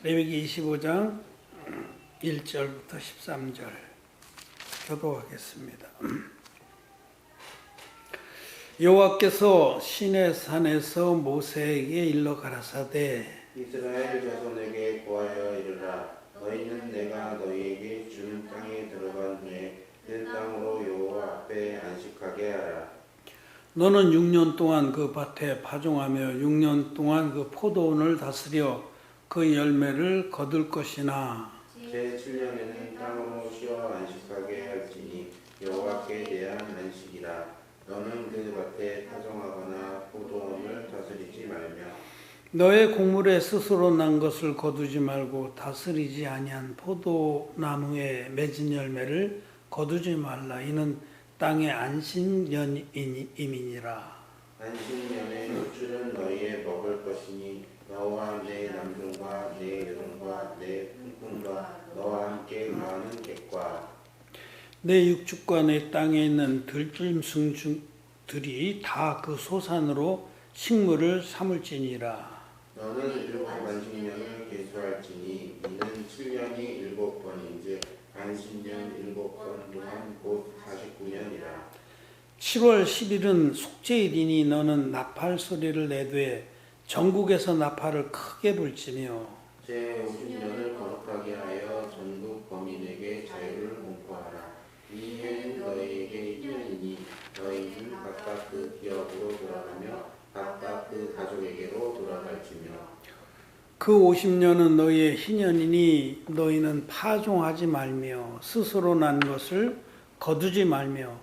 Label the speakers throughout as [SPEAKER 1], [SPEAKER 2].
[SPEAKER 1] 레위기 25장 1절부터 13절 교도하겠습니다. 여호와께서 시내산에서 모세에게 일러 가라사대
[SPEAKER 2] 이스라엘 자손에게 고하여 이르라. 너희는 내가 너희에게 주는 땅에 들어간 후에 그 땅으로 여호와 앞에 안식하게 하라.
[SPEAKER 1] 너는 6년 동안 그 밭에 파종하며 6년 동안 그 포도원을 다스려 그 열매를 거둘 것이나
[SPEAKER 2] 제7년에는 땅으로 쉬어 안식하게 할지니 여호와께 대한 안식이라. 너는 그 밭에 파종하거나 포도원을 다스리지 말며
[SPEAKER 1] 너의 곡물에 스스로 난 것을 거두지 말고 다스리지 아니한 포도나무에 맺은 열매를 거두지 말라. 이는 땅의 안식년임이니라.
[SPEAKER 2] 안식년의 물줄은 너희의 먹을 것이니 너와 내 남종과 내 여종과 내 품꾼과 너와 함께 거하는 객과
[SPEAKER 1] 내 육축과 내 땅에 있는 들짐승들이 다 그 소산으로 식물을 삼을지니라.
[SPEAKER 2] 너는 일곱 안식년을 계수할지니 이는 7년이 7번인즉 안식년 7번 동안 곧 49년이라.
[SPEAKER 1] 7월 10일은 속죄일이니 너는 나팔 소리를 내되 전국에서 나팔을 크게 불지며
[SPEAKER 2] 제50년을 거룩하게 하여 전국 거민에게 자유를 공포하라. 이 해는 너희에게 1년이니 너희는 각각 그 기업으로 돌아가며 각각 그 가족에게로 돌아갈지며
[SPEAKER 1] 그 50년은 너희의 희년이니 너희는 파종하지 말며 스스로 난 것을 거두지 말며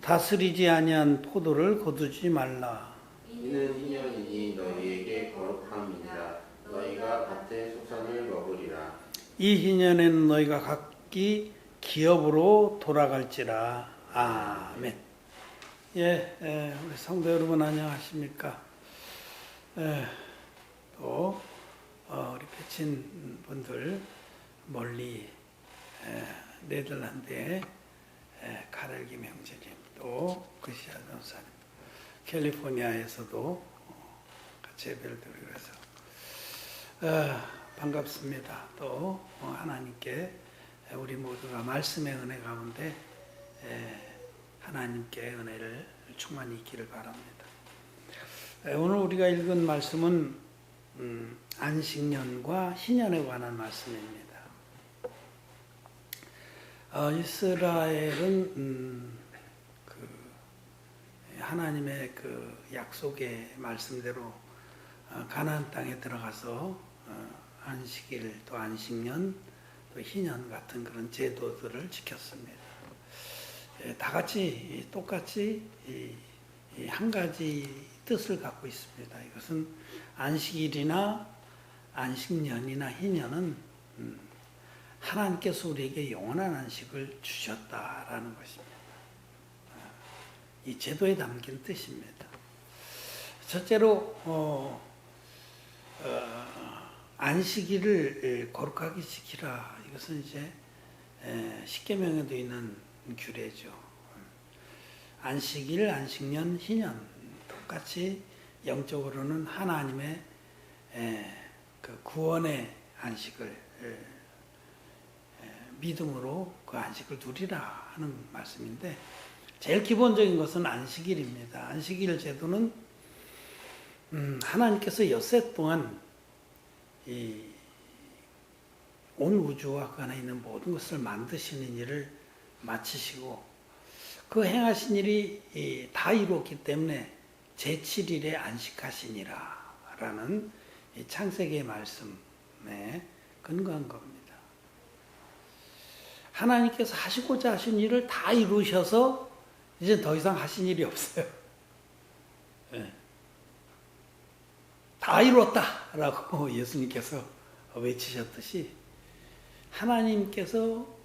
[SPEAKER 1] 다스리지 아니한 포도를 거두지 말라.
[SPEAKER 2] 이는 희년이니 너희에게 거룩함이니라. 너희가 밭의 소산을 먹으리라.
[SPEAKER 1] 이 희년에는 너희가 각기 기업으로 돌아갈지라. 아멘. 우리 성도 여러분 안녕하십니까? 또 우리 배친 분들 멀리 네덜란드의 카렐 김형제님, 또 그시아 전사님, 캘리포니아에서도 같이 예배를 드리고 그래서 반갑습니다. 또 하나님께 우리 모두가 말씀의 은혜 가운데 하나님께 은혜를 충만히 있기를 바랍니다. 오늘 우리가 읽은 말씀은 안식년과 희년에 관한 말씀입니다. 이스라엘은 하나님의 그 약속의 말씀대로 가나안 땅에 들어가서 안식일 또 안식년 또 희년 같은 그런 제도들을 지켰습니다. 다 같이 똑같이 한 가지 뜻을 갖고 있습니다. 이것은 안식일이나 안식년이나 희년은 하나님께서 우리에게 영원한 안식을 주셨다라는 것입니다. 이 제도에 담긴 뜻입니다. 첫째로 안식일을 거룩하게 지키라. 이것은 이제 십계명에도 있는 규례죠. 안식일, 안식년, 희년 똑같이 영적으로는 하나님의 그 구원의 안식을 믿음으로 그 안식을 누리라 하는 말씀인데, 제일 기본적인 것은 안식일입니다. 안식일 제도는 하나님께서 엿새 동안 온 우주와 그 안에 있는 모든 것을 만드시는 일을 마치시고 그 행하신 일이 다 이루었기 때문에 제7일에 안식하시니라 라는 창세기의 말씀에 근거한 겁니다. 하나님께서 하시고자 하신 일을 다 이루셔서 이제 더 이상 하신 일이 없어요. 다 이루었다 라고 예수님께서 외치셨듯이 하나님께서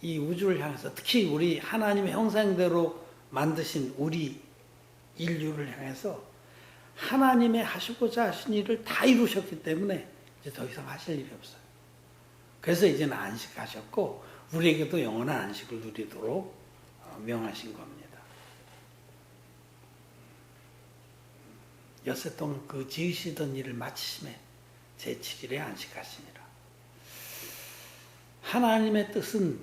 [SPEAKER 1] 이 우주를 향해서, 특히 우리 하나님의 형상대로 만드신 우리 인류를 향해서 하나님의 하시고자 하신 일을 다 이루셨기 때문에 이제 더 이상 하실 일이 없어요. 그래서 이제는 안식하셨고 우리에게도 영원한 안식을 누리도록 명하신 겁니다. 엿새 동안 그 지으시던 일을 마치심에 제7일에 안식하시니라. 하나님의 뜻은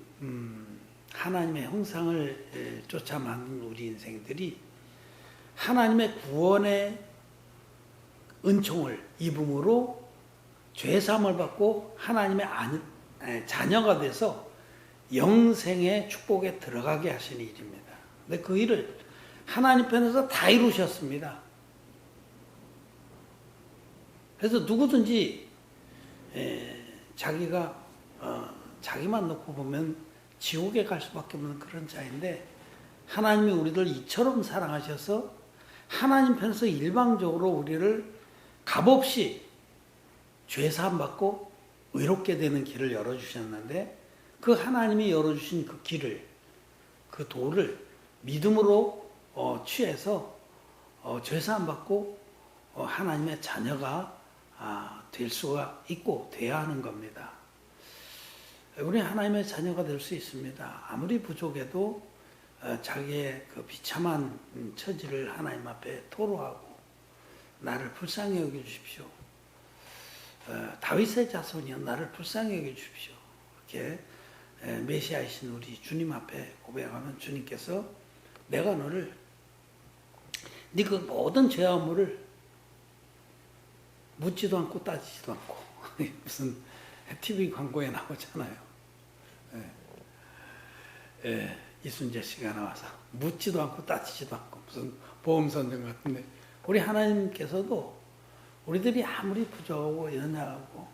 [SPEAKER 1] 하나님의 형상을 쫓아 만든 우리 인생들이 하나님의 구원의 은총을 입음으로 죄사함을 받고 하나님의 자녀가 돼서 영생의 축복에 들어가게 하시는 일입니다. 근데 그 일을 하나님 편에서 다 이루셨습니다. 그래서 누구든지 자기가 자기만 놓고 보면 지옥에 갈 수밖에 없는 그런 자인데 하나님이 우리들 이처럼 사랑하셔서 하나님 편에서 일방적으로 우리를 값없이 죄사함 받고 의롭게 되는 길을 열어주셨는데 그 하나님이 열어주신 그 길을 그 도를 믿음으로 취해서 죄사함 받고 하나님의 자녀가 될 수가 있고 돼야 하는 겁니다. 우리 하나님의 자녀가 될 수 있습니다. 아무리 부족해도 자기의 그 비참한 처지를 하나님 앞에 토로하고 나를 불쌍히 여겨주십시오. 다윗의 자손이여 나를 불쌍히 여겨주십시오. 이렇게 메시아이신 우리 주님 앞에 고백하면 주님께서 내가 너를 네 그 모든 죄악물을 묻지도 않고 따지지도 않고 무슨 TV 광고에 나오잖아요. 이순재 씨가 나와서 묻지도 않고 따지지도 않고 무슨 보험선정 같은데 우리 하나님께서도 우리들이 아무리 부족하고 연약하고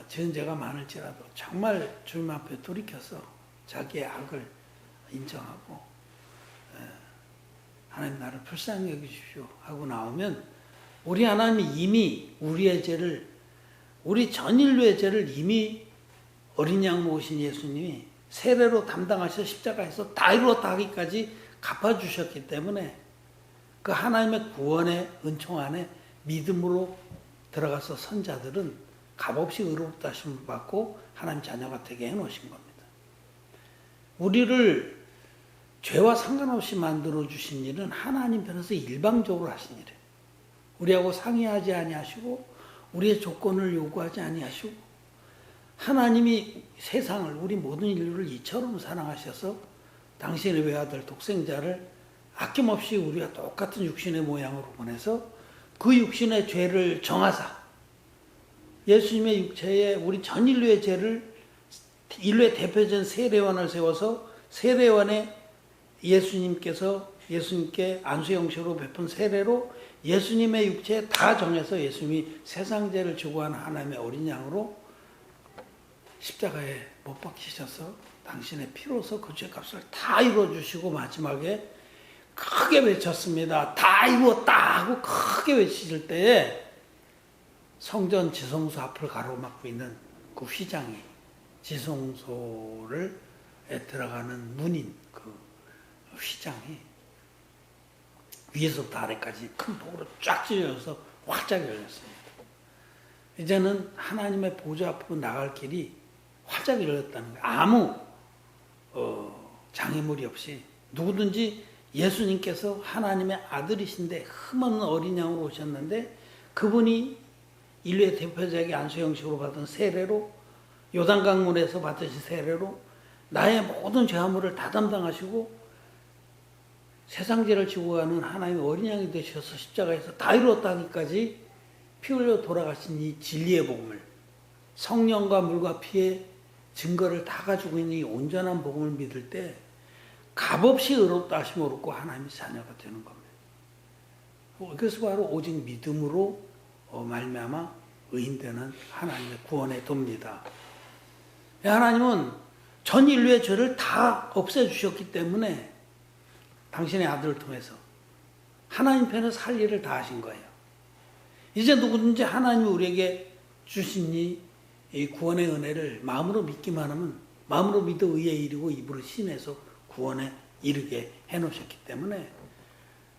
[SPEAKER 1] 지은 죄가 많을지라도 정말 주님 앞에 돌이켜서 자기의 악을 인정하고 하나님 나를 불쌍히 여기십시오 하고 나오면 우리 하나님이 이미 우리의 죄를 우리 전 인류의 죄를 이미 어린 양 모신 예수님이 세례로 담당하셔 십자가에서 다 이루었다 하기까지 갚아주셨기 때문에 그 하나님의 구원의 은총 안에 믿음으로 들어가서 선 자들은 값없이 의롭다 하심을 받고 하나님 자녀가 되게 해놓으신 겁니다. 우리를 죄와 상관없이 만들어주신 일은 하나님 편에서 일방적으로 하신 일이에요. 우리하고 상의하지 아니하시고 우리의 조건을 요구하지 아니하시고 하나님이 세상을 우리 모든 인류를 이처럼 사랑하셔서 당신의 외아들 독생자를 아낌없이 우리와 똑같은 육신의 모양으로 보내서 그 육신의 죄를 정하사 예수님의 육체에 우리 전 인류의 죄를 인류의 대표적인 세례원을 세워서 세례원에 예수님께 안수 형식으로 베푼 세례로 예수님의 육체에 다 정해서 예수님이 세상 죄를 지고 하는 하나님의 어린 양으로 십자가에 못 박히셔서 당신의 피로서 그 죄값을 다 이루어주시고 마지막에 크게 외쳤습니다. 다 이루었다 하고 크게 외치실 때에 성전 지성소 앞을 가로막고 있는 그 휘장이 지성소를 들어가는 문인 그 휘장이 위에서부터 아래까지 큰 폭으로 쫙 찢어져서 활짝 열렸습니다. 이제는 하나님의 보좌 앞으로 나갈 길이 활짝 열렸다는 거예요. 아무 장애물이 없이 누구든지 예수님께서 하나님의 아들이신데 흠없는 어린 양으로 오셨는데 그분이 인류의 대표적인 안수 형식으로 받은 세례로 요단강물에서 받으신 세례로 나의 모든 죄화물을 다 담당하시고 세상 죄를 지고 가는 하나님의 어린 양이 되셔서 십자가에서 다 이루었다 하기까지 피 흘려 돌아가신 이 진리의 복음을 성령과 물과 피의 증거를 다 가지고 있는 이 온전한 복음을 믿을 때 값없이 의롭다 하심을 얻고 하나님의 자녀가 되는 겁니다. 그래서 바로 오직 믿음으로 말미암아 의인되는 하나님의 구원의 도입니다. 하나님은 전 인류의 죄를 다 없애주셨기 때문에 당신의 아들을 통해서 하나님 편에서 할 일을 다 하신 거예요. 이제 누구든지 하나님이 우리에게 주신 이 구원의 은혜를 마음으로 믿기만 하면 마음으로 믿어 의에 이르고 입으로 신해서 구원에 이르게 해놓으셨기 때문에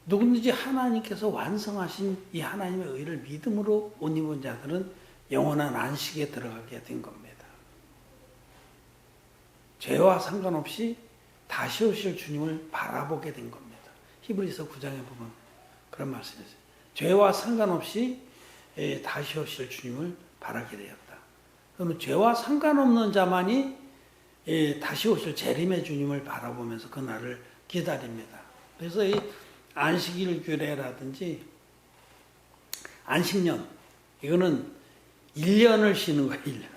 [SPEAKER 1] 누구든지 하나님께서 완성하신 이 하나님의 의를 믿음으로 옷 입은 자들은 영원한 안식에 들어가게 된 겁니다. 죄와 상관없이 다시 오실 주님을 바라보게 된 겁니다. 히브리서 9장에 보면 그런 말씀이 있어요. 죄와 상관없이 다시 오실 주님을 바라게 되었다. 그러면 죄와 상관없는 자만이 다시 오실 재림의 주님을 바라보면서 그날을 기다립니다. 그래서 이 안식일 규례라든지 안식년, 이거는 1년을 쉬는 거예요.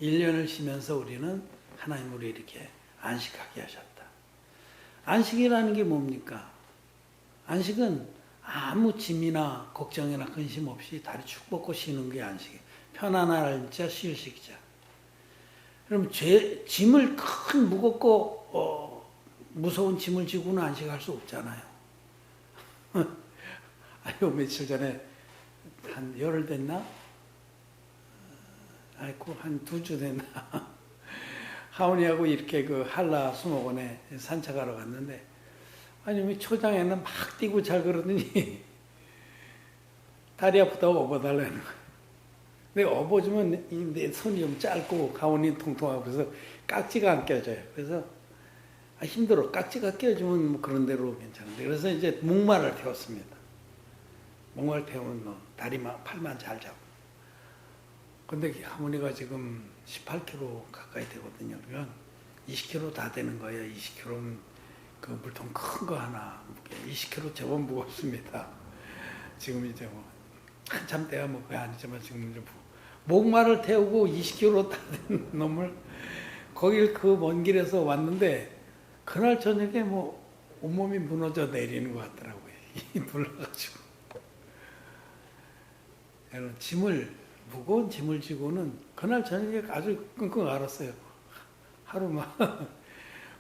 [SPEAKER 1] 1년을 쉬면서 우리는 하나님 우리 이렇게 안식하게 하셨다. 안식이라는 게 뭡니까? 안식은 아무 짐이나 걱정이나 근심 없이 다리 축 뻗고 쉬는 게 안식이에요. 편안할 자 휴식이자. 그럼 짐을 큰 무겁고 무서운 짐을 지고는 안식할 수 없잖아요. 아유, 며칠 전에 한 열흘 됐나? 아이고, 한 2주 됐나? 하온이하고 이렇게 그 한라 수목원에 산책하러 갔는데, 아니, 초장에는 막 뛰고 잘 그러더니, 다리 아프다고 업어달라는 거야. 내가 업어주면 내 손이 좀 짧고 가온이 통통하고 그래서 깍지가 안 껴져요. 그래서 힘들어. 깍지가 껴주면 뭐 그런 대로 괜찮은데. 그래서 이제 목마를 태웠습니다. 목마를 태우면 뭐 다리만, 팔만 잘 잡고. 근데 할머니가 지금 18kg 가까이 되거든요. 그러면 20kg 다 되는 거예요. 20kg면 그 물통 큰 거 하나. 20kg 제법 무겁습니다. 지금 이제 뭐 한참 때야 뭐 그게 아니지만 지금 이제 목마를 태우고 20kg 다 된 놈을 거길 그 먼 길에서 왔는데 그날 저녁에 뭐 온몸이 무너져 내리는 것 같더라고요. 놀라가지고. 무거운 짐을 지고는 그날 저녁에 아주 끙끙 앓았어요. 하루만.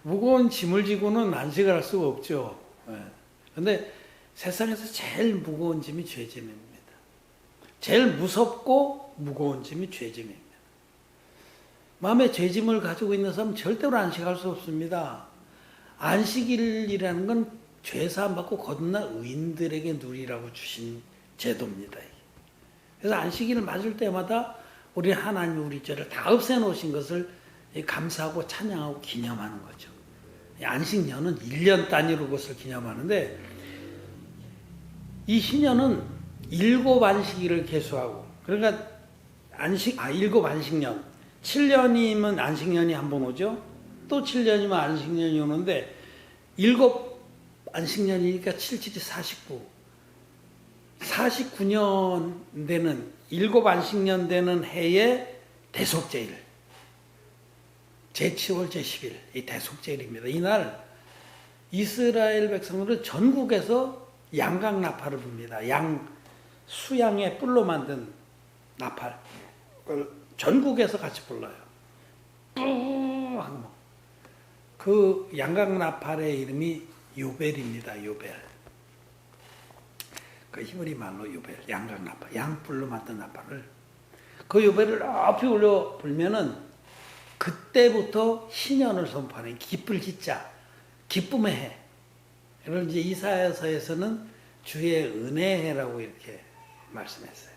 [SPEAKER 1] 무거운 짐을 지고는 안식을 할 수가 없죠. 그런데 세상에서 제일 무거운 짐이 죄짐입니다. 제일 무섭고 무거운 짐이 죄짐입니다. 마음에 죄짐을 가지고 있는 사람은 절대로 안식할 수 없습니다. 안식일이라는 건 죄사함 받고 거듭난 의인들에게 누리라고 주신 제도입니다. 그래서 안식일을 맞을 때마다 우리 하나님 우리 죄를 다 없애놓으신 것을 감사하고 찬양하고 기념하는 거죠. 안식년은 1년 단위로 그것을 기념하는데 이 희년은 7 안식일을 계수하고 그러니까 7 안식년 7년이면 안식년이 한 번 오죠. 또 7년이면 안식년이 오는데 7 안식년이니까 7, 7이 49 49년 되는 7 안식년 되는 해에 대속제일 제7월 제10일 이 대속제일입니다. 이날 이스라엘 백성들은 전국에서 양강나팔을 붑니다. 수양의 뿔로 만든 나팔 그걸 전국에서 같이 불러요. 뿌 그 양강나팔의 이름이 요벨입니다. 요벨. 그 히브리 말로 요벨, 양강나팔, 양뿔로 만든 나팔을 그 요벨을 높이 올려 불면은 그때부터 신년을 선포하는 기쁠 기자, 기쁨의 해. 그걸 이제 이사야서에서는 주의 은혜해라고 이렇게 말씀했어요.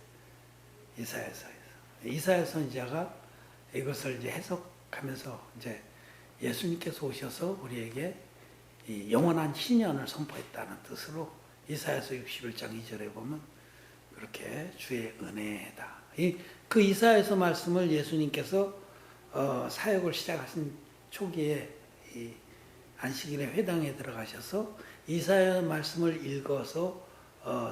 [SPEAKER 1] 이사야 선지자가 이것을 이제 해석하면서 이제 예수님께서 오셔서 우리에게 이 영원한 신년을 선포했다는 뜻으로 이사야서 61장 2절에 보면 그렇게 주의 은혜다. 그 이사야서 말씀을 예수님께서 사역을 시작하신 초기에 이 안식일에 회당에 들어가셔서 이사야 말씀을 읽어서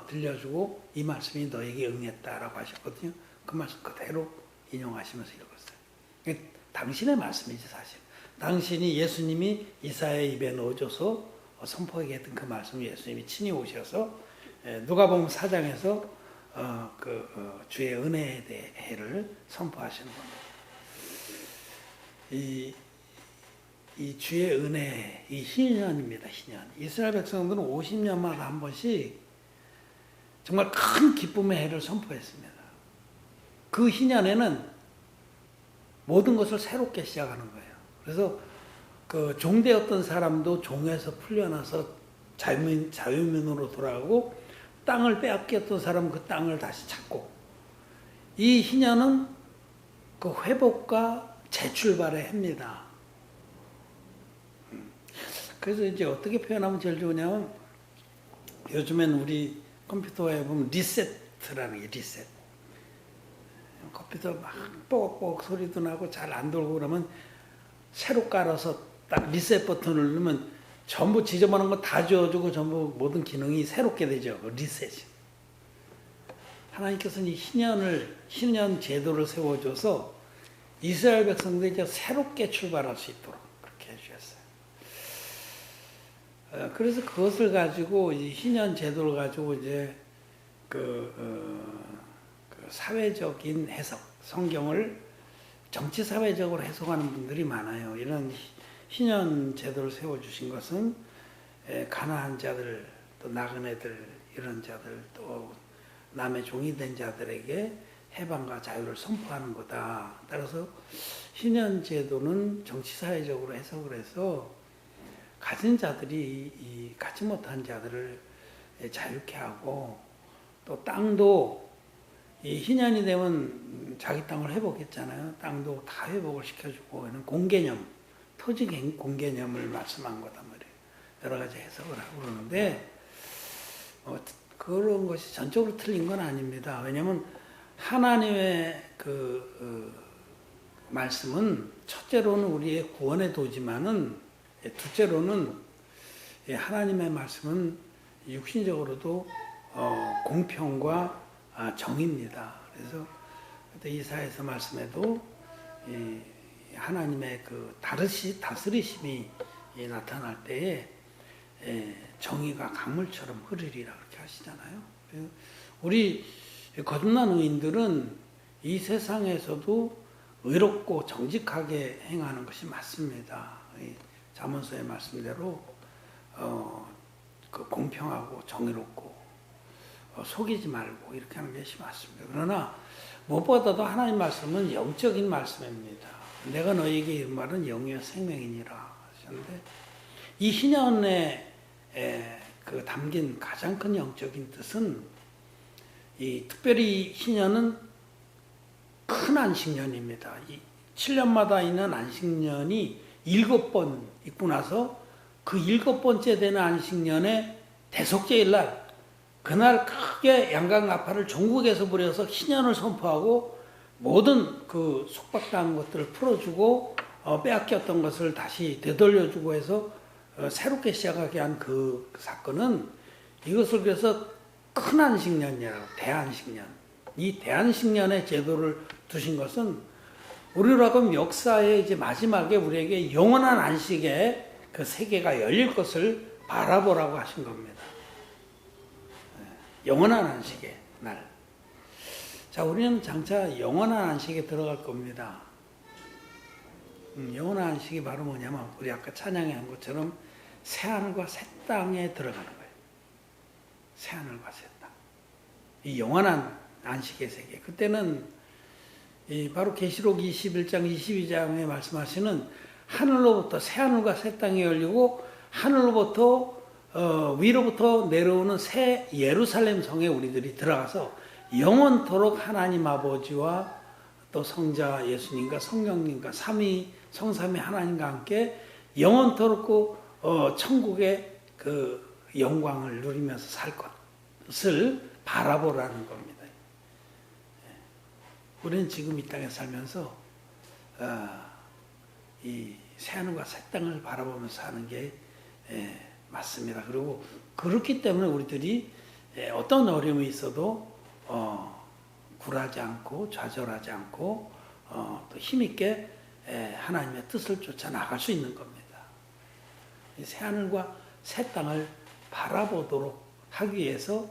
[SPEAKER 1] 들려주고 이 말씀이 너에게 응했다라고 하셨거든요. 그 말씀 그대로 인용하시면서 읽었어요. 당신의 말씀이지 사실. 당신이 예수님이 이사야의 입에 넣어줘서 선포하게 했던 그 말씀을 예수님이 친히 오셔서 누가복음 4장에서 주의 은혜에 대해를 선포하시는 겁니다. 이 주의 은혜, 이 희년입니다. 희년. 이스라엘 백성들은 50년마다 한 번씩 정말 큰 기쁨의 해를 선포했습니다. 그 희년에는 모든 것을 새롭게 시작하는 거예요. 그래서 그 종되었던 사람도 종에서 풀려나서 자유민으로 돌아가고 땅을 빼앗겼던 사람은 그 땅을 다시 찾고 이 희년은 그 회복과 재출발의 해입니다. 그래서 이제 어떻게 표현하면 제일 좋으냐면 요즘엔 우리 컴퓨터에 보면 리셋 리셋라는 게 리셋. 컴퓨터 막 뻑뻑 소리도 나고 잘 안 돌고 그러면 새로 깔아서 딱 리셋 버튼을 누르면 전부 지저분한 거 다 지워주고 전부 모든 기능이 새롭게 되죠. 그 리셋이. 하나님께서는 이 희년 제도를 세워줘서 이스라엘 백성들이 새롭게 출발할 수 있도록 그렇게 해주셨어요. 그래서 그것을 가지고 이 희년 제도를 가지고 이제 그 사회적인 해석, 성경을 정치 사회적으로 해석하는 분들이 많아요. 이런 희년 제도를 세워주신 것은 가난한 자들, 또 나그네들 이런 자들, 또 남의 종이 된 자들에게 해방과 자유를 선포하는 거다. 따라서 희년 제도는 정치 사회적으로 해석을 해서 가진 자들이 갖지 못한 자들을 자유케 하고, 또 땅도 이 희년이 되면 자기 땅을 회복했잖아요. 땅도 다 회복을 시켜주고, 이런 공개념, 토지 공개념을 말씀한 거단 말이에요. 여러 가지 해석을 하고 그러는데 그런 것이 전적으로 틀린 건 아닙니다. 왜냐하면 하나님의 말씀은 첫째로는 우리의 구원의 도지만은, 둘째로는 하나님의 말씀은 육신적으로도 공평과 정의입니다. 그래서 이사야서 말씀에도 하나님의 그 다스리심이 나타날 때에 정의가 강물처럼 흐르리라 그렇게 하시잖아요. 우리 거듭난 의인들은 이 세상에서도 의롭고 정직하게 행하는 것이 맞습니다. 잠언서의 말씀대로 그 공평하고 정의롭고 속이지 말고 이렇게 하는 것이 맞습니다. 그러나 무엇보다도 하나님 말씀은 영적인 말씀입니다. 내가 너에게 이른 말은 영이요 생명이니라 하셨는데, 이 희년에 그 담긴 가장 큰 영적인 뜻은, 특별히 희년은 큰 안식년입니다. 7년마다 있는 안식년이 7번 있고 나서 그 7번째 되는 안식년에 대속죄일 날, 그날 크게 양강나팔을 전국에서 부려서 희년을 선포하고 모든 그 속박당한 것들을 풀어주고 빼앗겼던 것을 다시 되돌려주고 해서 새롭게 시작하게 한 그 사건은, 이것을 그래서 큰 안식년이라고, 대안식년. 이 대안식년의 제도를 두신 것은 우리로 하면 역사의 이제 마지막에 우리에게 영원한 안식의 그 세계가 열릴 것을 바라보라고 하신 겁니다. 영원한 안식의 날. 자, 우리는 장차 영원한 안식에 들어갈 겁니다. 영원한 안식이 바로 뭐냐면, 우리 아까 찬양에 한 것처럼 새하늘과 새 땅에 들어가는 거예요. 새하늘과 새 땅. 이 영원한 안식의 세계. 그때는 바로 계시록 21장, 22장에 말씀하시는 하늘로부터, 새하늘과 새 땅이 열리고 하늘로부터 위로부터 내려오는 새 예루살렘 성에 우리들이 들어가서 영원토록 하나님 아버지와 또 성자 예수님과 성령님과 성삼위 하나님과 함께 영원토록 천국의 그 영광을 누리면서 살 것을 바라보라는 겁니다. 우리는 지금 이 땅에 살면서 이 새하늘과 새 땅을 바라보면서 사는 게 맞습니다. 그리고 그렇기 때문에 우리들이 어떤 어려움이 있어도 굴하지 않고 좌절하지 않고 또 힘있게 하나님의 뜻을 쫓아 나갈 수 있는 겁니다. 이 새하늘과 새 땅을 바라보도록 하기 위해서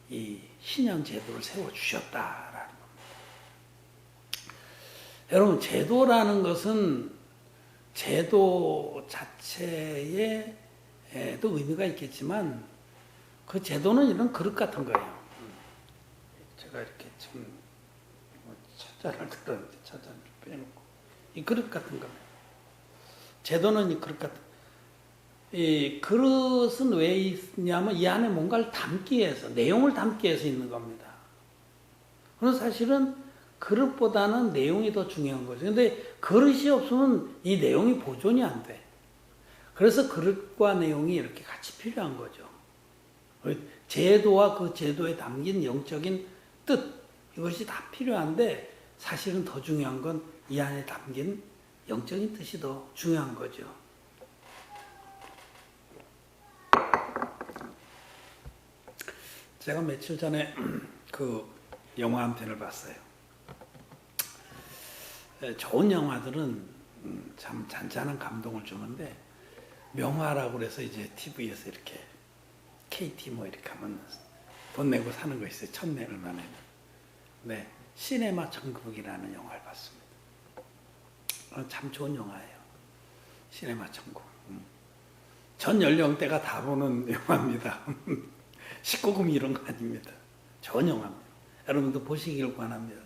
[SPEAKER 1] 이 희년 제도를 세워주셨다라는 겁니다. 여러분, 제도라는 것은 제도 자체에 또 의미가 있겠지만, 그 제도는 이런 그릇 같은 거예요. 제가 이렇게 지금 찻잔을 들었는데 찻잔을 빼놓고, 이 그릇 같은 겁니다. 제도는 이 그릇 같은, 이 그릇은 왜 있냐면 이 안에 뭔가를 담기 위해서, 내용을 담기 위해서 있는 겁니다. 그래서 사실은 그릇보다는 내용이 더 중요한 거죠. 근데 그릇이 없으면 이 내용이 보존이 안 돼. 그래서 그릇과 내용이 이렇게 같이 필요한 거죠. 제도와 그 제도에 담긴 영적인 뜻 이것이 다 필요한데 사실은 더 중요한 건 이 안에 담긴 영적인 뜻이 더 중요한 거죠. 제가 며칠 전에 그 영화 한 편을 봤어요. 좋은 영화들은 참 잔잔한 감동을 주는데 명화라고 그래서 이제 TV에서 이렇게 KT 뭐 이렇게 하면 돈 내고 사는 거 있어요. 천내 얼마나. 네, 시네마 천국이라는 영화를 봤습니다. 참 좋은 영화예요. 시네마 천국. 전 연령대가 다 보는 영화입니다. 19금 이런 거 아닙니다. 좋은 영화입니다. 여러분도 보시길 권합니다.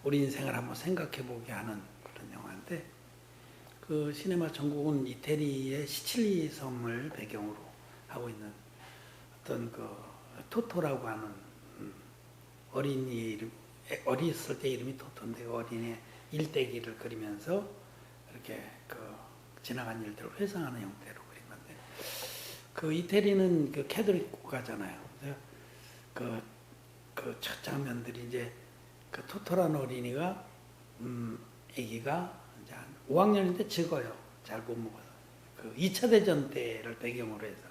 [SPEAKER 1] 우리 인생을 한번 생각해 보게 하는 그런 영화인데 그 시네마 천국은 이태리의 시칠리 섬을 배경으로 하고 있는 어떤 그 토토라고 하는 어린이 이름, 어렸을 때 이름이 토토인데 어린이의 일대기를 그리면서 이렇게 그 지나간 일들을 회상하는 형태로 그린 건데 그 이태리는 그 캐톨릭 국가잖아요. 그 첫 장면들이 이제 그 토토라는 어린이가 아기가 이제 한 5학년인데 적어요. 잘 못 먹어서. 그 2차 대전 때를 배경으로 해서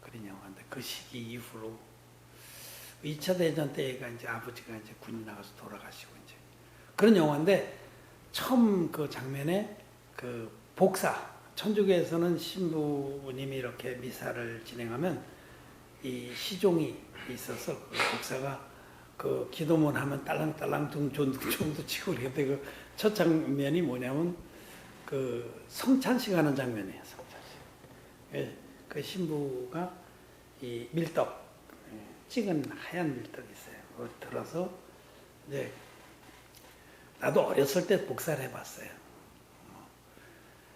[SPEAKER 1] 그린 영화인데 그 시기 이후로 2차 대전 때가 이제 아버지가 이제 군인 나가서 돌아가시고 이제 그런 영화인데 처음 그 장면에 그 복사 천주교에서는 신부님이 이렇게 미사를 진행하면 이 시종이 있어서 그 복사가 그 기도문 하면 딸랑딸랑 둥종도 치고 그랬는데 그 첫 장면이 뭐냐면 그 성찬식 하는 장면이에요. 성찬식. 그 신부가 이 밀떡 찍은 하얀 밀떡이 있어요. 그걸 들어서 이제 나도 어렸을 때 복사를 해봤어요.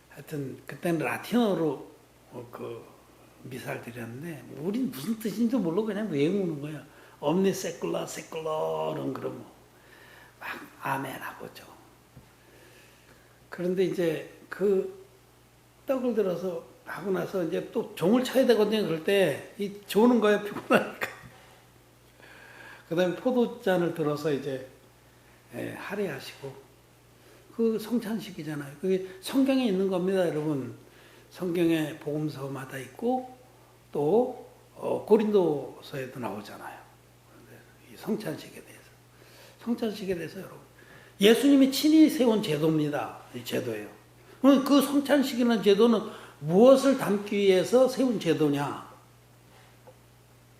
[SPEAKER 1] 하여튼 그때는 라틴어로 그 미사를 드렸는데 우린 무슨 뜻인지 모르고 그냥 외우는 거야. omni secula secularum 그러면 막 아멘하고 죠. 그런데 이제 그 떡을 들어서 하고 나서 이제 또 종을 쳐야 되거든요. 그럴 때 이 조는 거예요. 피곤하니까. 그다음에 포도잔을 들어서 이제 할애하시고 그 성찬식이잖아요. 그게 성경에 있는 겁니다, 여러분. 성경에 복음서마다 있고 또 고린도서에도 나오잖아요. 이 성찬식에 대해서 여러분 예수님이 친히 세운 제도입니다. 이 제도예요. 그 성찬식이라는 제도는 무엇을 담기 위해서 세운 제도냐?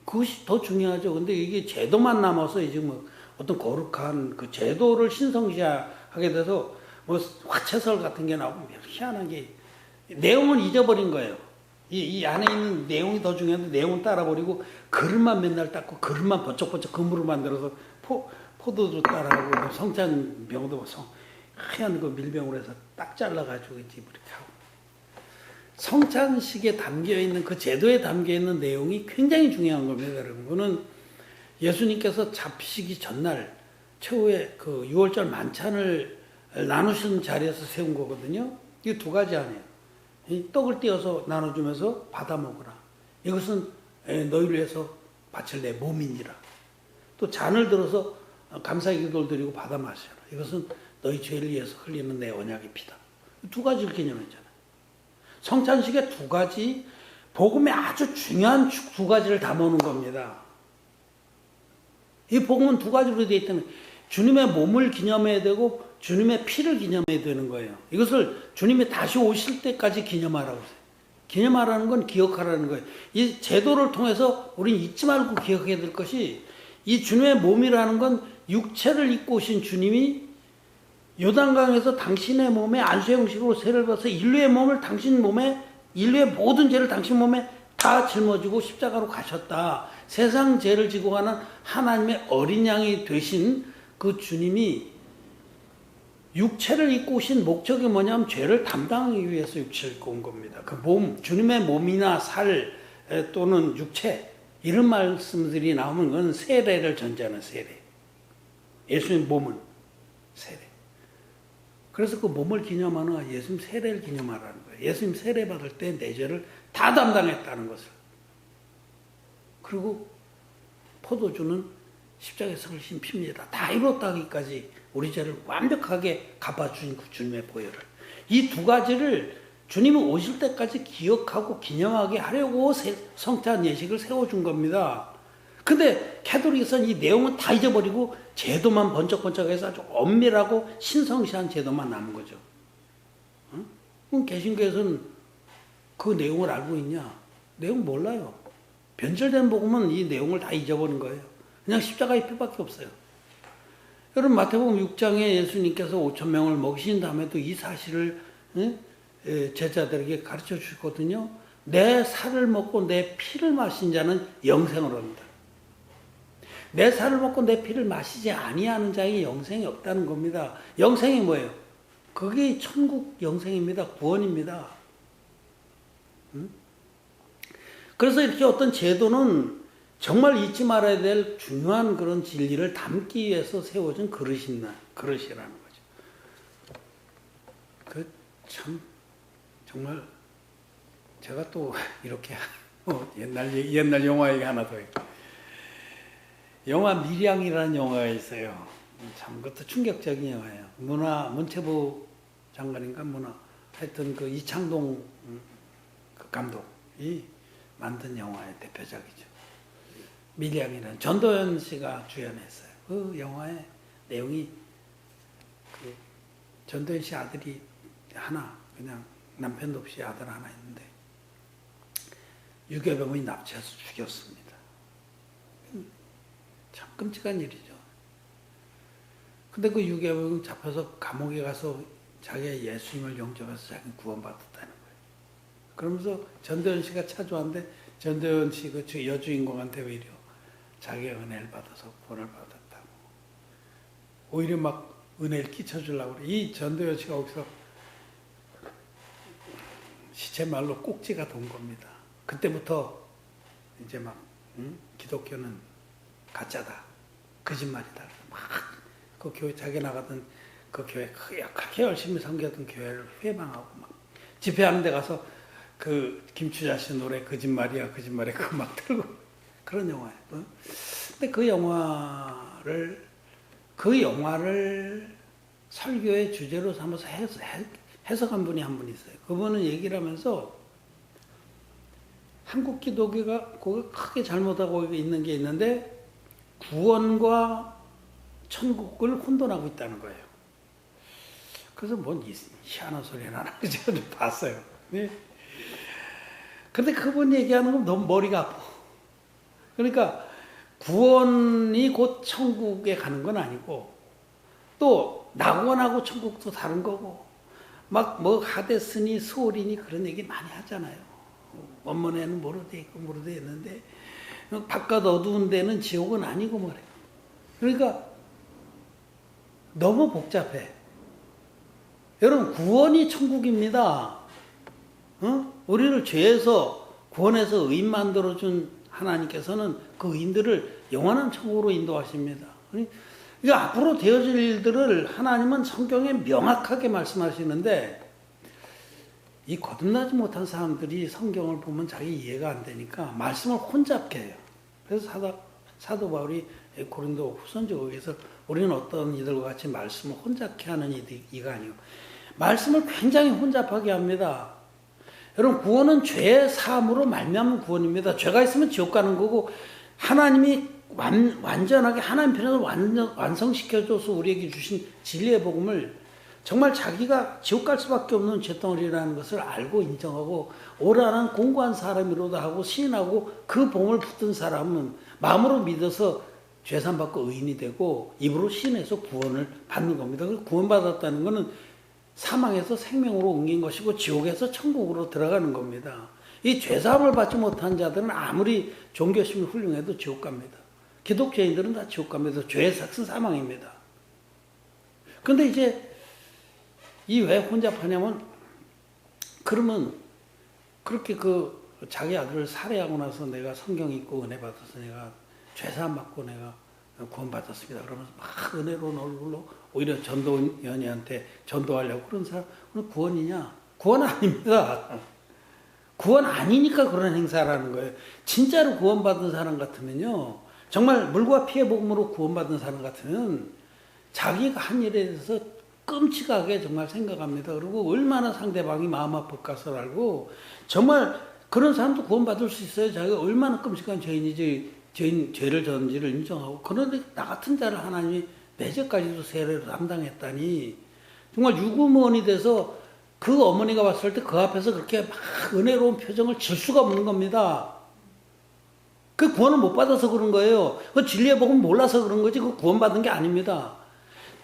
[SPEAKER 1] 그것이 더 중요하죠. 근데 이게 제도만 남아서 이제 뭐 어떤 거룩한 그 제도를 신성시하게 돼서 뭐 화채설 같은 게 나오고 희한한 게 내용은 잊어버린 거예요. 이 안에 있는 내용이 더 중요한데 내용은 따라버리고 그릇만 맨날 닦고 그릇만 버쩍버쩍 금으로 만들어서 포도도 따라하고 성찬병도 하얀 그 밀병으로 해서 딱 잘라가지고 이제 이렇게 하고 성찬식에 담겨있는 그 제도에 담겨있는 내용이 굉장히 중요한 겁니다. 여러분. 그거는 예수님께서 잡히시기 전날 최후의 그 6월절 만찬을 나누신 자리에서 세운 거거든요. 이게 두 가지 아니에요. 이 떡을 띄어서 나눠주면서 받아 먹으라. 이것은 너희를 위해서 바칠 내 몸이니라. 또 잔을 들어서 감사의 기도를 드리고 받아 마시라. 이것은 너희 죄를 위해서 흘리는 내 언약의 피다. 두 가지를 개념했잖아요. 성찬식에 두 가지, 복음에 아주 중요한 두 가지를 담아놓은 겁니다. 이 복음은 두 가지로 되어 있다면 주님의 몸을 기념해야 되고 주님의 피를 기념해야 되는 거예요. 이것을 주님이 다시 오실 때까지 기념하라고 해요. 기념하라는 건 기억하라는 거예요. 이 제도를 통해서 우리는 잊지 말고 기억해야 될 것이 이 주님의 몸이라는 건 육체를 입고 오신 주님이 요단강에서 당신의 몸에 안수의 형식으로 세를 받아서 인류의 몸을 당신 몸에 인류의 모든 죄를 당신 몸에 다 짊어지고 십자가로 가셨다. 세상 죄를 지고 가는 하나님의 어린 양이 되신 그 주님이 육체를 입고 오신 목적이 뭐냐면 죄를 담당하기 위해서 육체를 입고 온 겁니다. 그 몸, 주님의 몸이나 살 또는 육체 이런 말씀들이 나오면 그건 세례를 전제하는 세례. 예수님 몸은 세례. 그래서 그 몸을 기념하는 예수님 세례를 기념하라는 거예요. 예수님 세례 받을 때 내 죄를 다 담당했다는 것을. 그리고 포도주는 십자가에서 흘리신 피입니다. 다 이뤘다기까지 우리 죄를 완벽하게 갚아주신 그 주님의 보혈을. 이 두 가지를 주님이 오실 때까지 기억하고 기념하게 하려고 성찬 예식을 세워준 겁니다. 근데 캐톨릭에서는 이 내용은 다 잊어버리고 제도만 번쩍번쩍해서 아주 엄밀하고 신성시한 제도만 남은 거죠. 응? 그럼 개신교에서는 그 내용을 알고 있냐? 내용 몰라요. 변절된 복음은 이 내용을 다 잊어버린 거예요. 그냥 십자가의 피밖에 없어요. 여러분 마태복음 6장에 예수님께서 5,000명을 먹이신 다음에도 이 사실을 제자들에게 가르쳐 주셨거든요. 내 살을 먹고 내 피를 마신 자는 영생을 얻는다. 내 살을 먹고 내 피를 마시지 아니하는 자에게 영생이 없다는 겁니다. 영생이 뭐예요? 그게 천국 영생입니다. 구원입니다. 그래서 이렇게 어떤 제도는 정말 잊지 말아야 될 중요한 그런 진리를 담기 위해서 세워진 그릇이라는 거죠. 참 정말 제가 또 이렇게 옛날 영화 얘기 하나 더 해요. 영화 밀양이라는 영화가 있어요. 참 그것도 충격적인 영화예요. 문체부 장관인가 하여튼 그 이창동 그 감독이 만든 영화의 대표작이죠. 밀양이라는 전도연 씨가 주연했어요. 그 영화의 내용이 그 전도연 씨 아들이 하나 그냥 남편도 없이 아들 하나 있는데 유괴범이 납치해서 죽였습니다. 참 끔찍한 일이죠. 근데 그 유괴범이 잡혀서 감옥에 가서 자기가 예수님을 영접해서 자기는 구원받았다는 거예요. 그러면서 전도연 씨가 차주한데 전도연 씨 그 여주인공한테 오히려 자기가 은혜를 받아서 구원을 받았다고. 오히려 막 은혜를 끼쳐주려고 그래. 이 전도연 씨가 거기서 시체 말로 꼭지가 돈 겁니다. 그때부터 이제 막 기독교는 가짜다, 거짓말이다. 막 그 교회 자기 나가던 그 교회 크게 열심히 섬겼던 교회를 회방하고 막 집회하는 데 가서 그 김추자 씨 노래 거짓말이야 거짓말이야 그거 막 들고 그런 영화예요. 근데 그 영화를 설교의 주제로 삼아서 해석한 분이 한 분 있어요. 그분은 얘기를 하면서 한국 기독교가 거기 크게 잘못하고 있는 게 있는데 구원과 천국을 혼돈하고 있다는 거예요. 그래서 뭔 희한한 소리 하나 제가 좀 봤어요. 네. 근데 그분 얘기하는 건 너무 머리가 아파. 그러니까 구원이 곧 천국에 가는 건 아니고 또 낙원하고 천국도 다른 거고 막 뭐 하데스니 소리니 그런 얘기 많이 하잖아요. 원문에는 뭐로 돼 있고 뭐로 돼 있는데 바깥 어두운 데는 지옥은 아니고 말이에요. 그러니까 너무 복잡해. 여러분 구원이 천국입니다. 우리를 죄에서 구원해서 의인 만들어준 하나님께서는 그 의인들을 영원한 천국으로 인도하십니다. 그러니까 앞으로 되어질 일들을 하나님은 성경에 명확하게 말씀하시는데 이 거듭나지 못한 사람들이 성경을 보면 자기 이해가 안 되니까 말씀을 혼잡게 해요. 그래서 사도 바울이 고린도 후선지 거기에서 우리는 어떤 이들과 같이 말씀을 혼잡케 하는 이가 아니고 말씀을 굉장히 혼잡하게 합니다. 여러분 구원은 죄의 사함으로 말미암은 구원입니다. 죄가 있으면 지옥 가는 거고 하나님이 완전하게 하나님 편에서 완성시켜줘서 우리에게 주신 진리의 복음을 정말 자기가 지옥 갈 수밖에 없는 죄덩어리라는 것을 알고 인정하고 오라는 공고한 사람이로도 하고 시인하고 그 복음을 붙든 사람은 마음으로 믿어서 죄산 받고 의인이 되고 입으로 시인해서 구원을 받는 겁니다. 구원받았다는 것은 사망에서 생명으로 옮긴 것이고 지옥에서 천국으로 들어가는 겁니다. 이 죄사함을 받지 못한 자들은 아무리 종교심이 훌륭해도 지옥 갑니다. 기독교인들은 다 지옥 갑니다. 죄의 삭은 사망입니다. 그런데 이제 이 왜 혼잡하냐면 그러면 그렇게 그 자기 아들을 살해하고 나서 내가 성경 읽고 은혜 받아서 내가 죄사함 받고 내가 구원받았습니다. 그러면서 막 은혜로운 얼굴로 오히려 전도연이한테 전도하려고 그런 사람, 그건 구원이냐? 구원 아닙니다. 구원 아니니까 그런 행사라는 거예요. 진짜로 구원받은 사람 같으면요, 정말 물과 피의 복음으로 구원받은 사람 같으면 자기가 한 일에 대해서 끔찍하게 정말 생각합니다. 그리고 얼마나 상대방이 마음 아플까서 알고 정말 그런 사람도 구원받을 수 있어요. 자기가 얼마나 끔찍한 죄를 졌는지를 인정하고. 그런데 나 같은 자를 하나님이 내 죄까지도 세례로 담당했다니 정말 유구무원이 돼서 그 어머니가 봤을 때 그 앞에서 그렇게 막 은혜로운 표정을 질 수가 없는 겁니다. 그 구원을 못 받아서 그런 거예요. 그 진리의 복음 몰라서 그런 거지 그 구원받은 게 아닙니다.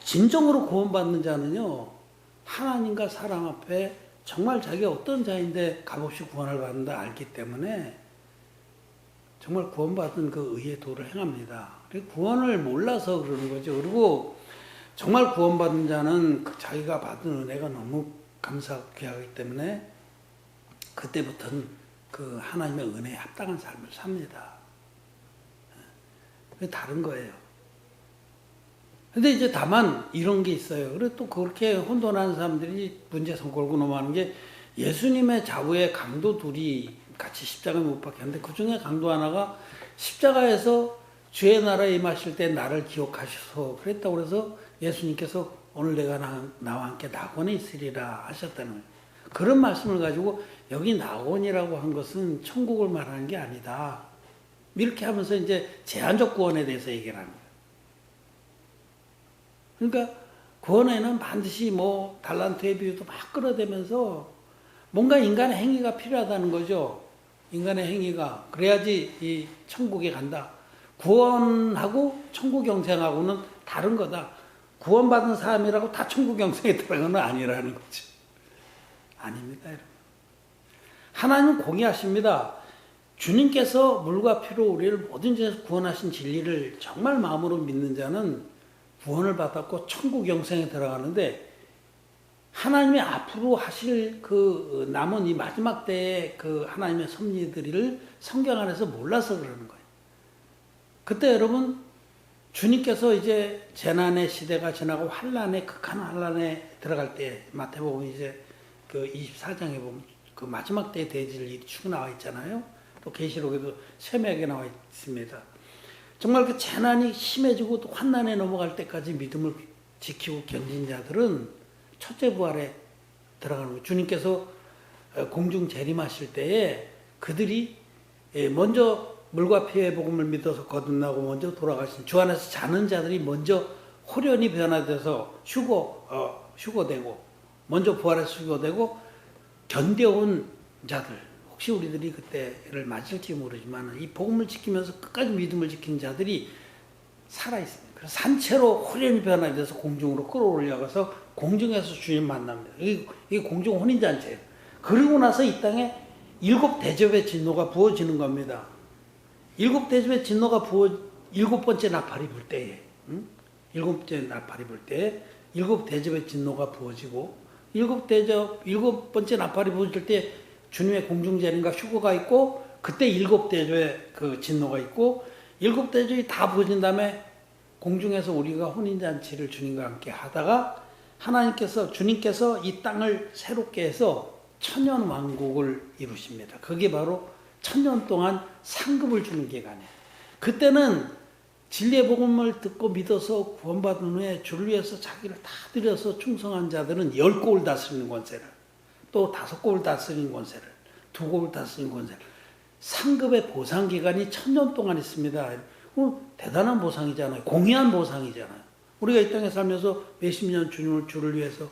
[SPEAKER 1] 진정으로 구원받는 자는요, 하나님과 사람 앞에 정말 자기가 어떤 자인데 값없이 구원을 받는다 알기 때문에 정말 구원받은 그 의의 도를 행합니다. 구원을 몰라서 그러는 거죠. 그리고 정말 구원받은 자는 그 자기가 받은 은혜가 너무 감사하기 때문에 그때부터는 그 하나님의 은혜에 합당한 삶을 삽니다. 그게 다른 거예요. 근데 이제 다만 이런 게 있어요. 그리고 또 그렇게 혼돈하는 사람들이 문제 삼고 넘어가는 게 예수님의 좌우에 강도 둘이 같이 십자가에 못 박혔는데 그 중에 강도 하나가 십자가에서 주의 나라에 임하실 때 나를 기억하셔서 그랬다고 그래서 예수님께서 오늘 내가 나와 함께 낙원에 있으리라 하셨다는 거예요. 그런 말씀을 가지고 여기 낙원이라고 한 것은 천국을 말하는 게 아니다. 이렇게 하면서 이제 제한적 구원에 대해서 얘기를 하는 거예요. 그러니까 구원에는 반드시 뭐 달란트의 비유도 막 끌어대면서 뭔가 인간의 행위가 필요하다는 거죠. 인간의 행위가 그래야지 이 천국에 간다. 구원하고 천국 영생하고는 다른 거다. 구원받은 사람이라고 다 천국 영생에 들어가는 건 아니라는 거죠. 아닙니다, 여러분. 하나님은 공의하십니다. 주님께서 물과 피로 우리를 모든 죄에서 구원하신 진리를 정말 마음으로 믿는 자는 구원을 받았고 천국 영생에 들어가는데 하나님이 앞으로 하실 그 남은 이 마지막 때의 그 하나님의 섭리들을 성경 안에서 몰라서 그러는 거예요. 그때 여러분 주님께서 이제 재난의 시대가 지나고 환란의 극한 환란에 들어갈 때 마태복음 이제 그 24장에 보면 그 마지막 때의 대질이 쭉 나와 있잖아요. 또 계시록에도 세명에 나와 있습니다. 정말 그 재난이 심해지고 또 환난에 넘어갈 때까지 믿음을 지키고 견딘 자들은 첫째 부활에 들어가는 거예요. 주님께서 공중 재림하실 때에 그들이 먼저 물과 피의 복음을 믿어서 거듭나고 먼저 돌아가신 주 안에서 자는 자들이 먼저 호련히 변화돼서 휴거되고 먼저 부활해서 휴거되고 견뎌온 자들 혹시 우리들이 그때를 맞을지 모르지만 이 복음을 지키면서 끝까지 믿음을 지킨 자들이 살아있습니다. 그래서 산채로 호련히 변화돼서 공중으로 끌어올려가서 공중에서 주님 만납니다. 이게 공중 혼인잔치예요. 그러고 나서 이 땅에 7대접의 진노가 부어지는 겁니다. 7대접의 진노가 일곱 번째 나팔이 불 때에, 일곱 번째 나팔이 불 때에 7대접의 진노가 부어지고 일곱 번째 나팔이 부어질 때 주님의 공중재림과 휴거가 있고 그때 7대접의 그 진노가 있고 7대접이 다 부어진 다음에 공중에서 우리가 혼인잔치를 주님과 함께 하다가 주님께서 이 땅을 새롭게 해서 천년 왕국을 이루십니다. 그게 바로 천년 동안 상급을 주는 기간이에요. 그때는 진리의 복음을 듣고 믿어서 구원받은 후에 주를 위해서 자기를 다 드려서 충성한 자들은 10곡을 다스리는 권세를, 또 5곡을 다스리는 권세를, 2곡을 다스리는 권세를, 상급의 보상 기간이 천년 동안 있습니다. 대단한 보상이잖아요. 공의한 보상이잖아요. 우리가 이 땅에 살면서 몇십 년 주를 위해서,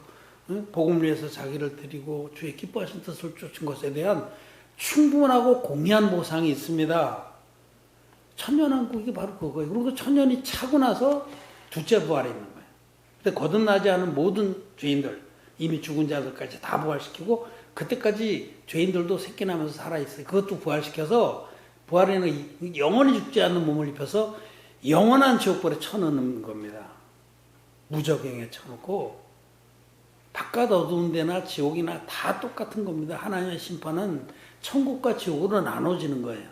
[SPEAKER 1] 복음을 위해서 자기를 드리고 주의 기뻐하신 뜻을 쫓은 것에 대한 충분하고 공의한 보상이 있습니다. 천년왕국이 바로 그거예요. 그리고 천년이 차고 나서 둘째 부활이 있는 거예요. 근데 거듭나지 않은 모든 죄인들, 이미 죽은 자들까지 다 부활시키고 그때까지 죄인들도 새끼나면서 살아있어요. 그것도 부활시켜서 부활에는 영원히 죽지 않는 몸을 입혀서 영원한 지옥불에 쳐넣는 겁니다. 무적행에 쳐놓고 바깥 어두운 데나 지옥이나 다 똑같은 겁니다. 하나님의 심판은 천국과 지옥으로 나눠지는 거예요.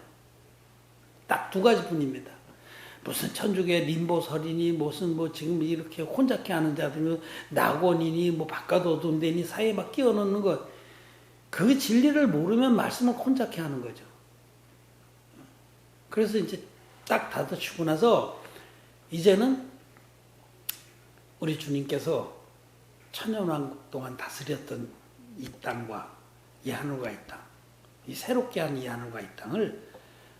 [SPEAKER 1] 딱 2가지뿐입니다. 무슨 천주교 림보설이니 무슨 뭐 지금 이렇게 혼잡해 하는 자들이 낙원이니 뭐 바깥 어두운 데니 사이에 막 끼워넣는 것, 그 진리를 모르면 말씀을 혼잡해 하는 거죠. 그래서 이제 딱 닫아주고 나서 이제는 우리 주님께서 천년왕국 동안 다스렸던 이 땅과 이 하늘과 이 땅, 이 새롭게 한 이 하늘과 이 땅을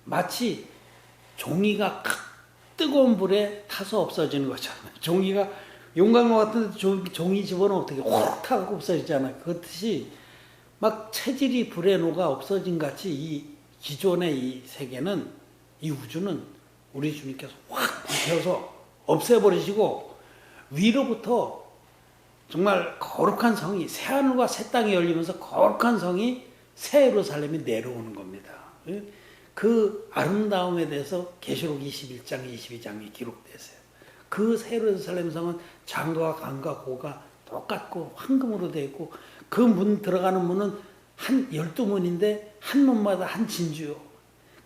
[SPEAKER 1] 마치 종이가 뜨거운 불에 타서 없어지는 것처럼, 종이가 용광로 같은 데 종이 집어넣으면 어떻게 확 타고 없어지잖아요. 그렇듯이 막 체질이 불에 녹아 없어진 같이 이 기존의 이 세계는, 이 우주는 우리 주님께서 확 불태워서 없애버리시고 위로부터 정말 거룩한 성이, 새하늘과 새 땅이 열리면서 거룩한 성이 새 예루살렘이 내려오는 겁니다. 그 아름다움에 대해서 계시록 21장, 22장에 기록되어 있어요. 그 새 예루살렘 성은 장과 강과 고가 똑같고 황금으로 되어 있고, 그 문 들어가는 문은 한 12문인데 한 문마다 한 진주요.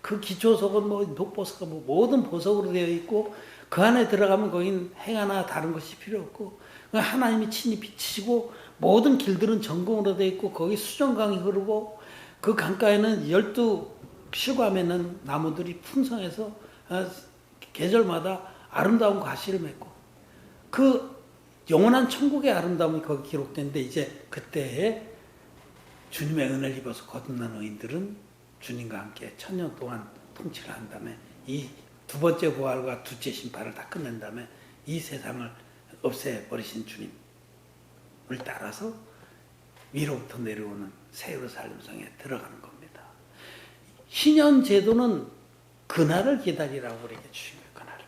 [SPEAKER 1] 그 기초석은 뭐 녹보석, 뭐 모든 보석으로 되어 있고, 그 안에 들어가면 거긴 행하나 다른 것이 필요 없고, 하나님이 친히 비치시고, 모든 길들은 정금으로 되어 있고, 거기 수정강이 흐르고, 그 강가에는 12실과에는 나무들이 풍성해서 계절마다 아름다운 과실을 맺고, 그 영원한 천국의 아름다움이 거기 기록되는데, 이제 그때에 주님의 은혜를 입어서 거듭난 의인들은 주님과 함께 천년 동안 통치를 한 다음에 이 두 번째 부활과 둘째 심판을 다 끝낸 다음에 이 세상을 없애버리신 주님을 따라서 위로부터 내려오는 새 예루살렘 성에 들어가는 겁니다. 희년 제도는 그날을 기다리라고 우리에게 주신 거예요. 그날을.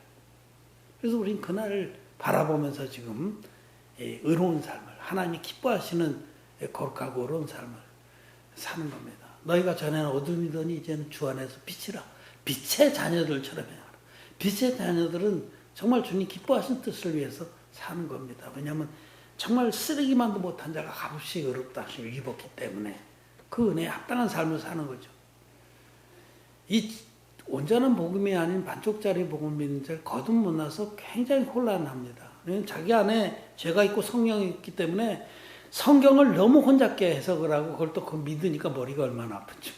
[SPEAKER 1] 그래서 우리는 그날을 바라보면서 지금 의로운 삶을, 하나님이 기뻐하시는 거룩하고 의로운 삶을 사는 겁니다. 너희가 전에는 어둠이더니 이제는 주 안에서 빛이라. 빛의 자녀들처럼 해라. 빛의 자녀들은 정말 주님 기뻐하신 뜻을 위해서 사는 겁니다. 왜냐하면 정말 쓰레기만도 못한 자가 값없이 의롭다 하심을 입었기 때문에 그 은혜에 합당한 삶을 사는 거죠. 이 온전한 복음이 아닌 반쪽짜리 복음 믿는 자를 거듭 만나서 굉장히 혼란합니다. 자기 안에 죄가 있고 성령이 있기 때문에 성경을 너무 혼잡게 해석을 하고 그걸 또 믿으니까 머리가 얼마나 아픈지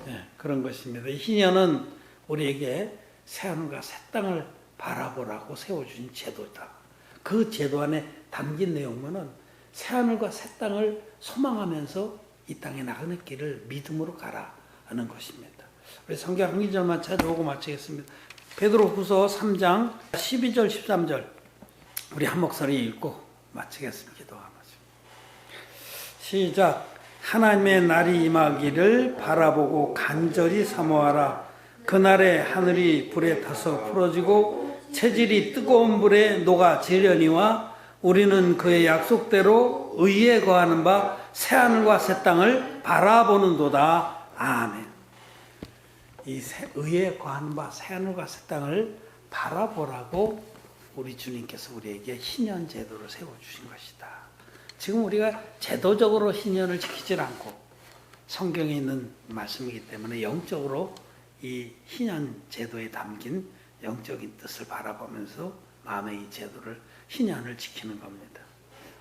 [SPEAKER 1] 네, 그런 것입니다. 이 희년은 우리에게 새하늘과 새 땅을 바라보라고 세워주신 제도다. 그 제도 안에 담긴 내용은 새하늘과 새 땅을 소망하면서 이 땅에 나가는 길을 믿음으로 가라 하는 것입니다. 우리 성경 한 구절만 찾아보고 마치겠습니다. 베드로후서 3장 12절 13절 우리 한 목소리 읽고 마치겠습니다. 기도하면서 시작. 하나님의 날이 임하기를 바라보고 간절히 사모하라. 그날에 하늘이 불에 타서 풀어지고 체질이 뜨거운 불에 녹아지려니와 우리는 그의 약속대로 의에 거하는 바 새하늘과 새 땅을 바라보는도다. 아멘. 이 의에 거하는 바 새하늘과 새 땅을 바라보라고 우리 주님께서 우리에게 희년 제도를 세워주신 것이다. 지금 우리가 제도적으로 희년을 지키질 않고 성경에 있는 말씀이기 때문에 영적으로 이 희년 제도에 담긴 영적인 뜻을 바라보면서 마음의 이 제도를 희년을 지키는 겁니다.